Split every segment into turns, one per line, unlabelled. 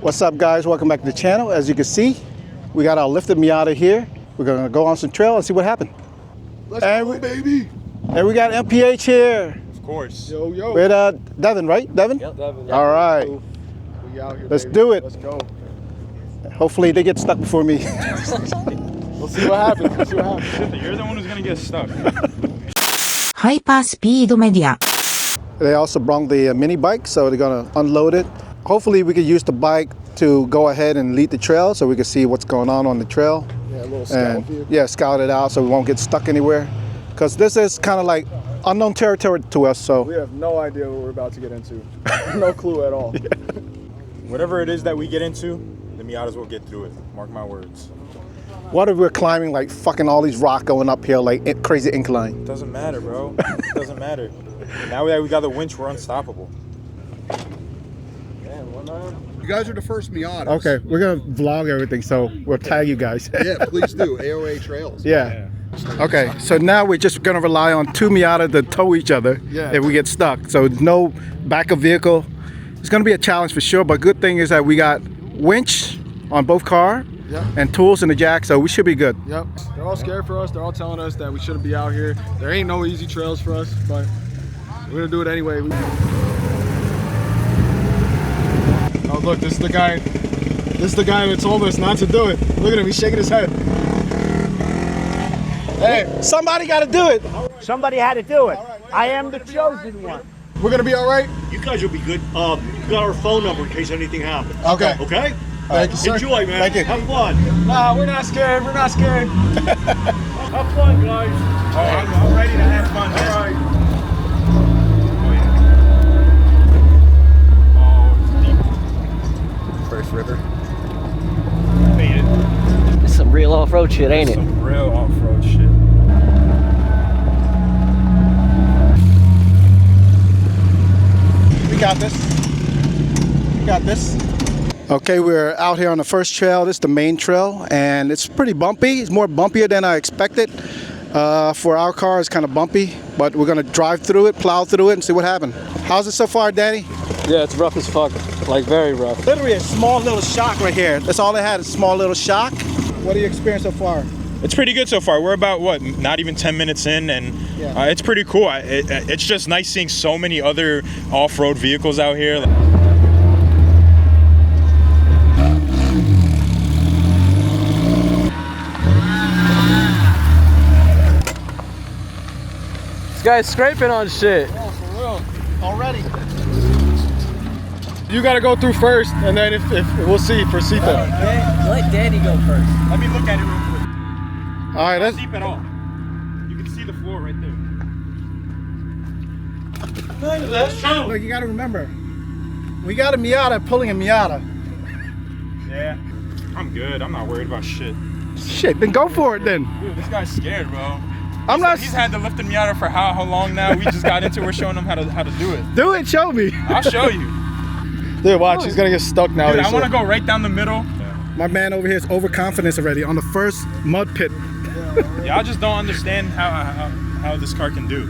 What's up, guys? Welcome back to the channel. As you can see, we got our lifted Miata here. We're gonna go on some trail and see what happened.
Let's go, baby.
And we got MPH here.
Of course.
Yo, yo.
With Devin, right? Devin?
Yep, Devin.
All right.
We out here,
Let's
baby.
do it.
Let's go.
Hopefully they get stuck before me.
We'll see what happens. We'll see what happens.
You're the one who's gonna get stuck.
Hyper Speed Media.
They also brought the mini bike, so they're gonna unload it. Hopefully we could use the bike to go ahead and lead the trail so we can see what's going on the trail.
Yeah, a little scout view.
Yeah, scout it out so we won't get stuck anywhere. Because this is kind of like unknown territory to us, so.
We have no idea what we're about to get into. No clue at all.
Yeah.
Whatever it is that we get into, the Miatas will get through it. Mark my words.
What if we're climbing like fucking all these rocks going uphill like crazy incline?
Doesn't matter, bro. Doesn't matter. Now that we got the winch, we're unstoppable.
You guys are the first Miatas.
Okay, we're gonna vlog everything, so we'll tag you guys.
Yeah, please do. AOAA trails.
Yeah. Okay, so now we're just gonna rely on two Miatas to tow each other if we get stuck. So no backup vehicle. It's gonna be a challenge for sure, but good thing is that we got winch on both car and tools in the jack, so we should be good.
Yep. They're all scared for us. They're all telling us that we shouldn't be out here. There ain't no easy trails for us, but we're gonna do it anyway. Oh look, this is the guy. This is the guy that told us not to do it. Look at him, he's shaking his head. Hey,
Somebody gotta do it.
Somebody had to do it. I am the chosen one.
we're gonna be all right?
You guys will be good. You got our phone number in case anything happens.
Okay.
Okay?
Thank you, sir.
Enjoy, man.
Thank you.
Have fun.
Nah, we're not scared. We're not scared.
Have fun, guys.
I'm ready to have fun.
All right.
Oh, it's deep.
First river.
Made it.
It's some real off-road shit, ain't it?
Some real off-road shit.
We got this. We got this. Okay, we're out here on the first trail. This is the main trail, and it's pretty bumpy. It's more bumpier than I expected. For our car, it's kind of bumpy, but we're gonna drive through it, plow through it, and see what happens. How's it so far, Danny?
Yeah, it's rough as fuck. Like, very rough.
Literally a small little shock right here. That's all it had, a small little shock. What do you experience so far?
It's pretty good so far. We're about, what, not even 10 minutes in, and it's pretty cool. It's just nice seeing so many other off-road vehicles out here.
This guy's scraping on shit.
Oh, for real. Already. You gotta go through first, and then if we'll see for Sita.
Let Danny go first.
Let me look at it real quick.
All right,
Not deep at all. You can see the floor right there.
That's true.
look, you gotta remember, we got a Miata pulling a Miata.
Yeah. I'm good. I'm not worried about shit.
Shit, then go for it then.
Dude, this guy's scared, bro. He's had the lifted Miata for how long now? We just got into it. We're showing him how to do it.
Do it, show me.
I'll show you.
Dude, watch, he's gonna get stuck now.
Dude, I want to go right down the middle.
My man over here is overconfidence already on the first mud pit.
Yeah, I just don't understand how this car can do.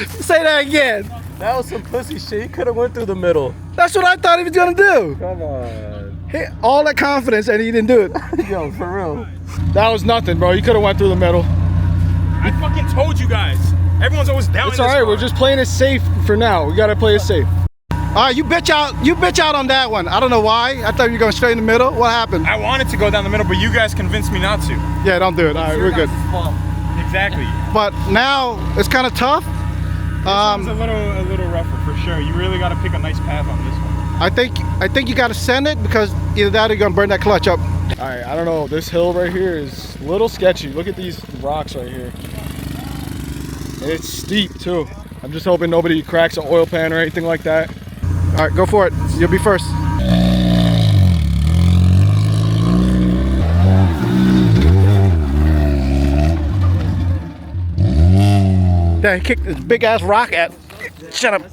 Say that again.
That was some pussy shit. He could have went through the middle.
That's what I thought he was gonna do.
Come on.
He, all that confidence and he didn't do it.
Yo, for real.
That was nothing, bro. You could have went through the middle.
I fucking told you guys. Everyone's always down.
It's all right. We're just playing it safe for now. We gotta play it safe.
All right, you bitch out on that one. I don't know why. I thought you were going straight in the middle. What happened?
I wanted to go down the middle, but you guys convinced me not to.
Yeah, don't do it. All right, we're good.
Exactly.
But now it's kind of tough.
It's a little rougher for sure. You really got to pick a nice path on this one.
I think you got to send it because either that or you're gonna burn that clutch up.
All right, I don't know. This hill right here is a little sketchy. Look at these rocks right here. And it's steep too. I'm just hoping nobody cracks an oil pan or anything like that.
All right, go for it. You'll be first. Dang, he kicked this big ass rock at. Shut up.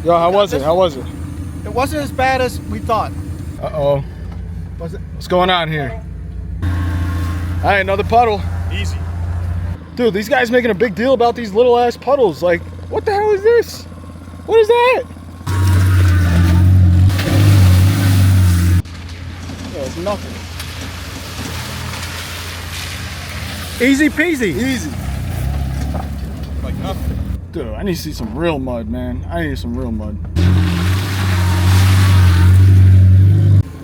Yo, how was it? How was it?
It wasn't as bad as we thought.
Uh-oh.
Was it?
What's going on here? All right, another puddle.
Easy.
Dude, these guys making a big deal about these little ass puddles. Like, what the hell is this? What is that?
It's nothing. Easy peasy.
Easy.
Like nothing.
Dude, I need to see some real mud, man. I need some real mud.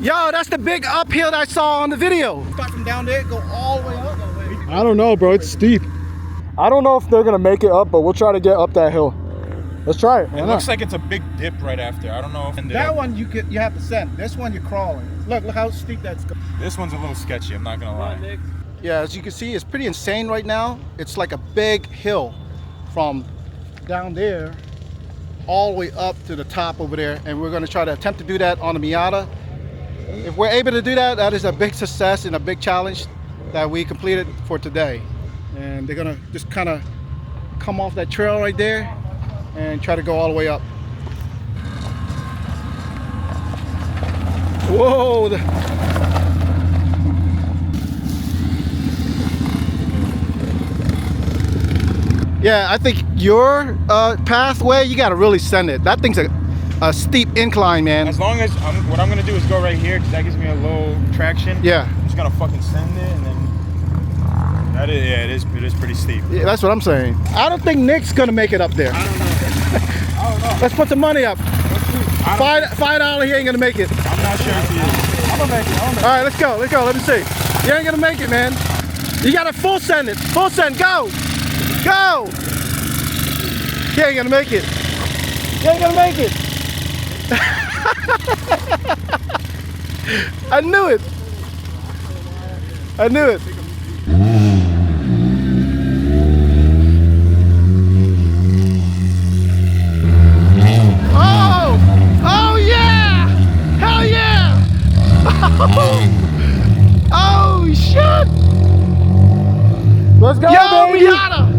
Yo, that's the big uphill that I saw on the video. Start from down there, go all the way up.
I don't know, bro. It's steep. I don't know if they're gonna make it up, but we'll try to get up that hill. Let's try it.
It looks like it's a big dip right after. I don't know.
That one you have to send. This one you're crawling. Look how steep that's going.
This one's a little sketchy. I'm not gonna lie.
Yeah, as you can see, it's pretty insane right now. It's like a big hill from down there all the way up to the top over there, and we're going to try to attempt to do that on the Miata. If we're able to do that, that is a big success and a big challenge that we completed for today. And they're going to just kind of come off that trail right there and try to go all the way up. Whoa! Yeah, I think your pathway, you gotta really send it. That thing's a steep incline, man.
As long as what I'm gonna do is go right here because that gives me a low traction.
Yeah.
I'm just gonna fucking send it and then that is, yeah, it is pretty steep.
Yeah, that's what I'm saying. I don't think Nick's gonna make it up there.
I don't know.
Let's put some money up. $5 he ain't gonna make it.
I'm not sure if he is. I'm gonna make it.
All right, let's go. Let me see. You ain't gonna make it, man. You gotta full send it. Full send. Go. Go. He ain't gonna make it. He ain't gonna make it. I knew it. I knew it. Oh! Oh yeah! Hell yeah! Oh shit!
Let's go,
Yo,
baby!
Miata!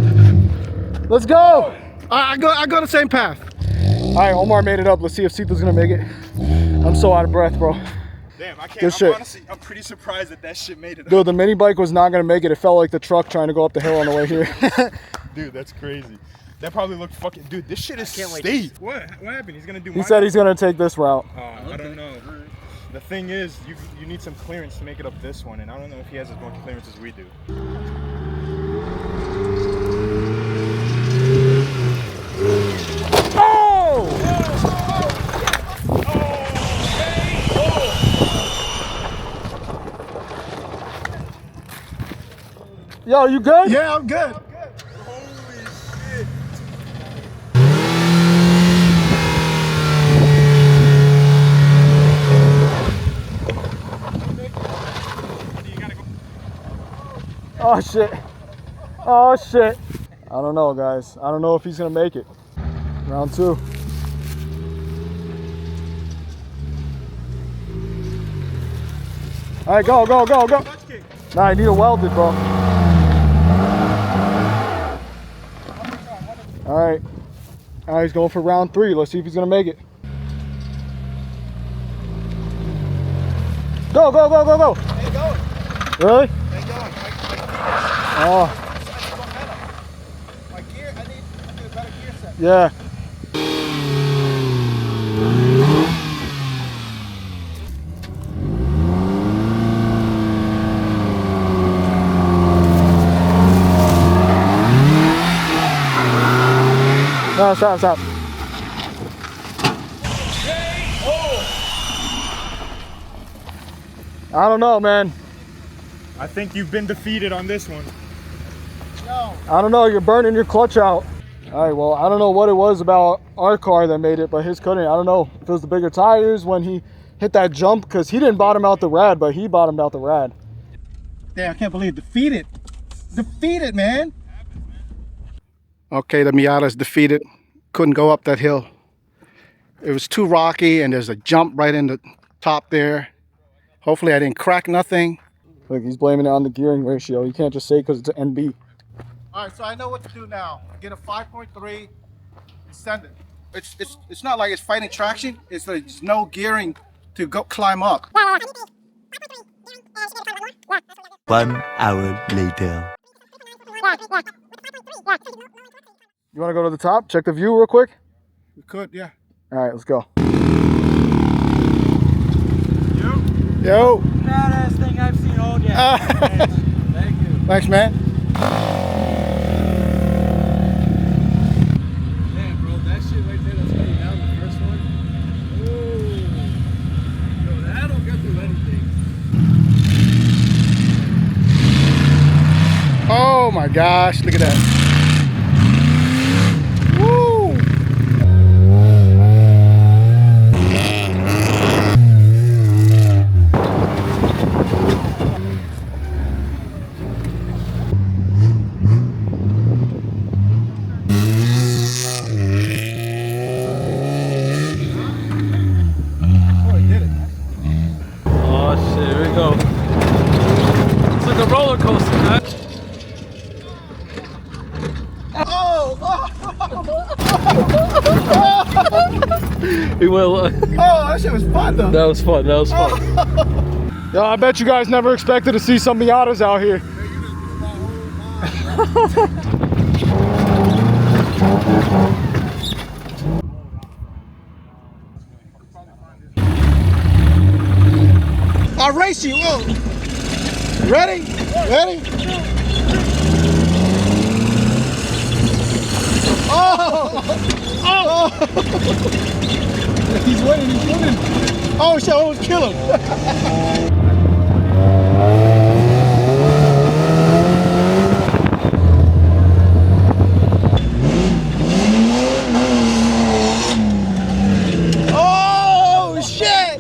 Let's go!
I go the same path.
All right, Omar made it up. Let's see if Sita's gonna make it. I'm so out of breath, bro.
Damn, I can't.
Good shit.
Honestly, I'm pretty surprised that shit made it.
Dude, the mini bike was not gonna make it. It felt like the truck trying to go up the hill on the way here.
Dude, that's crazy. That probably looked fucking. Dude, this shit is steep. What happened? He's gonna do.
He said he's gonna take this route.
I don't know. The thing is, you need some clearance to make it up this one, and I don't know if he has as much clearance as we do.
Yo, you good?
Yeah, I'm good.
Holy shit.
Oh shit. Oh shit. I don't know, guys. I don't know if he's gonna make it. Round 2. All right, go, go, go, go. Nah, I need to weld it, bro. All right. All right, he's going for round 3. Let's see if he's gonna make it. Go, go, go, go, go.
Ain't going.
Really?
Ain't going.
Oh,
My gear, I need a better gear set.
yeah. No, stop, stop. I don't know, man.
I think you've been defeated on this one.
No.
I don't know, you're burning your clutch out. All right, well, I don't know what it was about our car that made it, but his couldn't. I don't know if it was the bigger tires when he hit that jump, because he didn't bottom out the rad, but he bottomed out the rad.
Damn, I can't believe defeated. Defeated, man. Okay, the Miata's defeated. Couldn't go up that hill. It was too rocky, and there's a jump right in the top there. Hopefully I didn't crack nothing.
Look, he's blaming it on the gearing ratio. You can't just say because it's an NB.
All right, so I know what to do now. Get a 5.3 and send it. it's not like it's fighting traction. It's like there's no gearing to go climb up.
1 hour later.
You want to go to the top? Check the view real quick?
We could, yeah.
All right, let's go. Yo.
Baddest thing I've seen all day. Thank you.
Thanks, man.
Man, bro, that shit right there that's coming down, the first one. Oh. Yo, that'll get through anything.
Oh my gosh, look at that. Woo!
Oh shit, here we go. It's like a roller coaster, man. He went.
Oh, that shit was fun though.
That was fun. That was fun. Yo, I bet you guys never expected to see some Miatas out here.
I'll race you. Whoa. Ready? Ready? Oh! Oh! He's winning, he's winning. Oh, shit, I almost kill him. Oh, shit!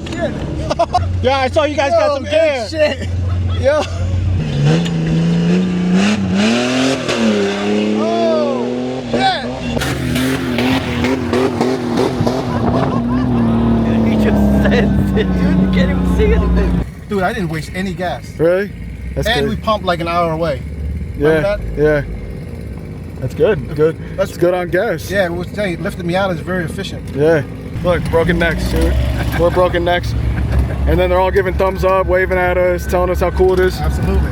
Yeah, I saw you guys got some gear. Shit. Yo. Oh, shit.
He just sends it, dude. You can't even see anything.
Dude, I didn't waste any gas.
Really? That's
And
good.
we pumped like an hour away.
Yeah,
that?
yeah. That's good. Good. That's good on gas.
Yeah, we'll tell you, lifting me out is very efficient.
Yeah. Look, broken necks, dude. We're broken necks. And then they're all giving thumbs up, waving at us, telling us how cool it is.
Absolutely.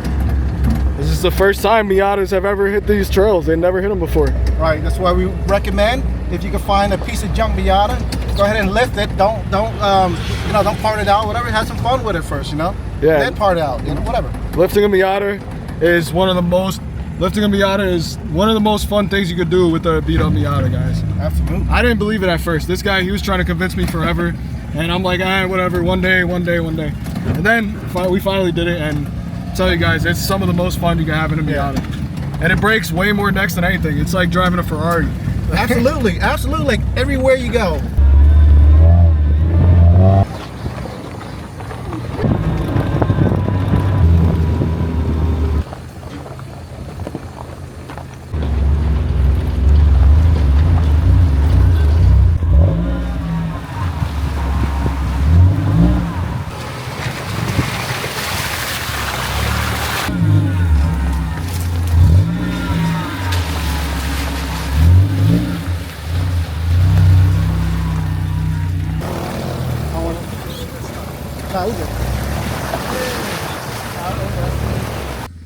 This is the first time Miatas have ever hit these trails. They never hit them before.
Right, that's why we recommend if you can find a piece of junk Miata, go ahead and lift it. Don't part it out. Whatever, have some fun with it first, you know.
Yeah.
Then part it out, whatever.
Lifting a Miata is one of the most fun things you could do with a beat up Miata, guys.
Absolutely.
I didn't believe it at first. This guy, he was trying to convince me forever. And I'm like, whatever, one day. And then we finally did it, and I'll tell you guys, it's some of the most fun you can have in a Miata. And it breaks way more necks than anything. It's like driving a Ferrari.
Absolutely, absolutely, like everywhere you go.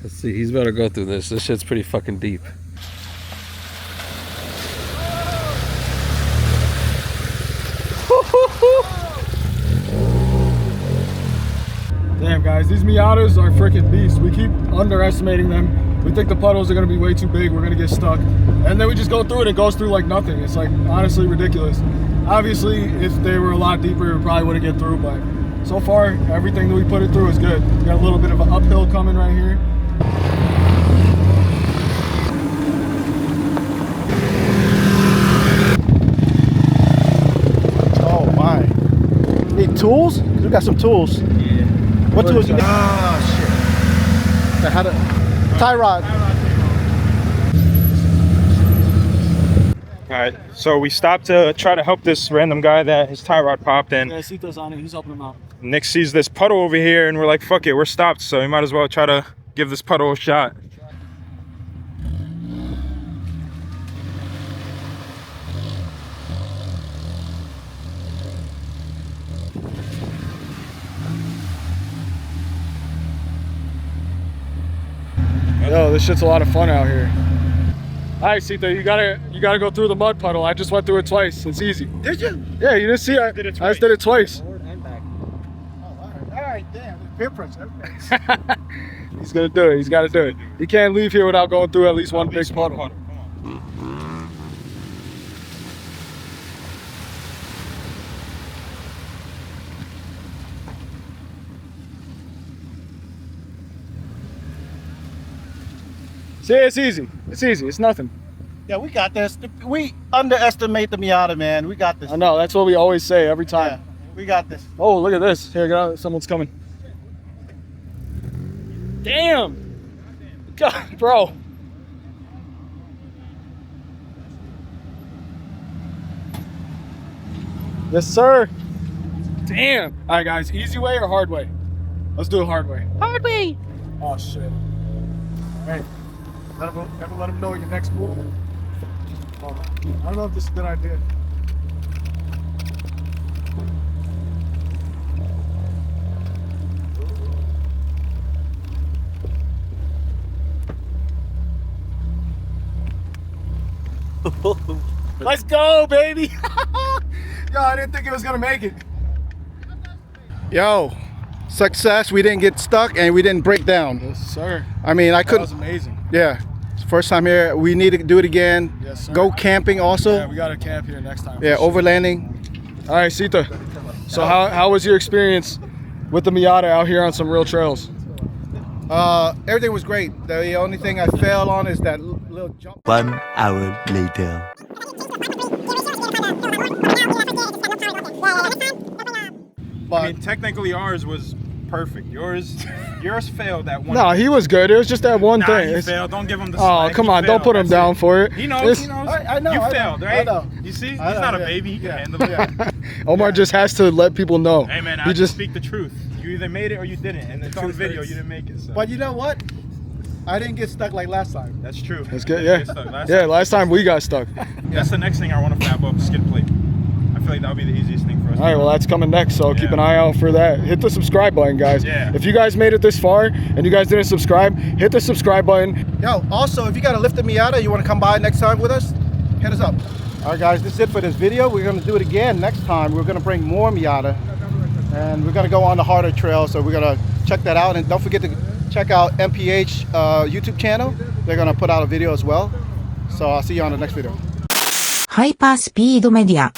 Let's see, he's about to go through this. This shit's pretty fucking deep.
Damn, guys, these Miatas are freaking beasts. We keep underestimating them. We think the puddles are gonna be way too big. We're gonna get stuck. And then we just go through it. It goes through like nothing. It's like honestly ridiculous. Obviously, if they were a lot deeper, we probably wouldn't get through, but so far, everything that we put it through is good. We got a little bit of an uphill coming right here.
Oh my. Need tools? We got some tools.
Yeah.
What tools you need? Oh shit. How to tie rod.
All right, so we stopped to try to help this random guy that his tie rod popped, and
Cito's on it. He's helping him out.
Nick sees this puddle over here, and we're like, fuck it, we're stopped, so we might as well try to give this puddle a shot.
this shit's a lot of fun out here. All right, Sita, you gotta go through the mud puddle. I just went through it twice. It's easy.
Did you?
Yeah, you didn't see it. I just did it twice.
All right, damn. Peer pressure.
He's gonna do it. He's got to do it. You can't leave here without going through at least one big puddle. See, it's easy. It's easy. It's nothing.
Yeah, we got this. We underestimate the Miata, man. We got this.
I know. That's what we always say every time.
Yeah, we got this.
Oh, look at this. Here, get out. Someone's coming. Damn. God, bro. Yes, sir. Damn. All right, guys. Easy way or hard way? Let's do it hard way.
Hard way.
Oh, shit. All right. Never let him know your next move. Oh, I don't know if this is a good idea. Let's go, baby. Yo, I didn't think it was gonna make it.
Yo, success. We didn't get stuck and we didn't break down.
Yes, sir.
I mean, I
That
couldn't.
was amazing.
Yeah, it's the first time here. We need to do it again.
Yes, sir.
Go camping also.
Yeah, we gotta camp here next time.
Yeah,
for sure.
overlanding.
All right, Sita. So how was your experience with the Miata out here on some real trails?
Everything was great. The only thing I failed on is that little jump.
1 hour later.
I mean, technically ours was perfect. Yours failed that one.
No, he was good. It was just that one
Nah,
thing.
he
It's-
failed. Don't give him the
Oh,
slack.
come
He
on. Don't
failed.
put him
That's
down
it.
for it.
He knows.
It's-
He knows.
I know.
You
I know,
failed,
I
right?
know.
You see, he's
I know,
not a
yeah.
baby. He can
Yeah.
handle it.
Omar just has to let people know.
Hey man,
He
I
just
just speak the truth. You either made it or you didn't, and it's on
truth
video.
hurts.
You didn't make it. So.
But you know what? I didn't get stuck like last time.
That's true.
That's good.
You
Yeah.
get stuck.
Yeah. Last time we got stuck.
That's the next thing I want to fab up, skid plate. I feel like that would be the easiest thing for us.
All right, well, that's coming next, so keep
Yeah.
an eye out for that. Hit the subscribe button, guys.
Yeah.
If you guys made it this far and you guys didn't subscribe, hit the subscribe button.
Yo, also, if you got a lifted Miata, you want to come by next time with us, hit us up. All right, guys, this is it for this video. We're going to do it again next time. We're going to bring more Miata, and we're going to go on the harder trail, so we're going to check that out. And don't forget to check out MPH YouTube channel. They're going to put out a video as well. So I'll see you on the next video.
ハイパースピードメディア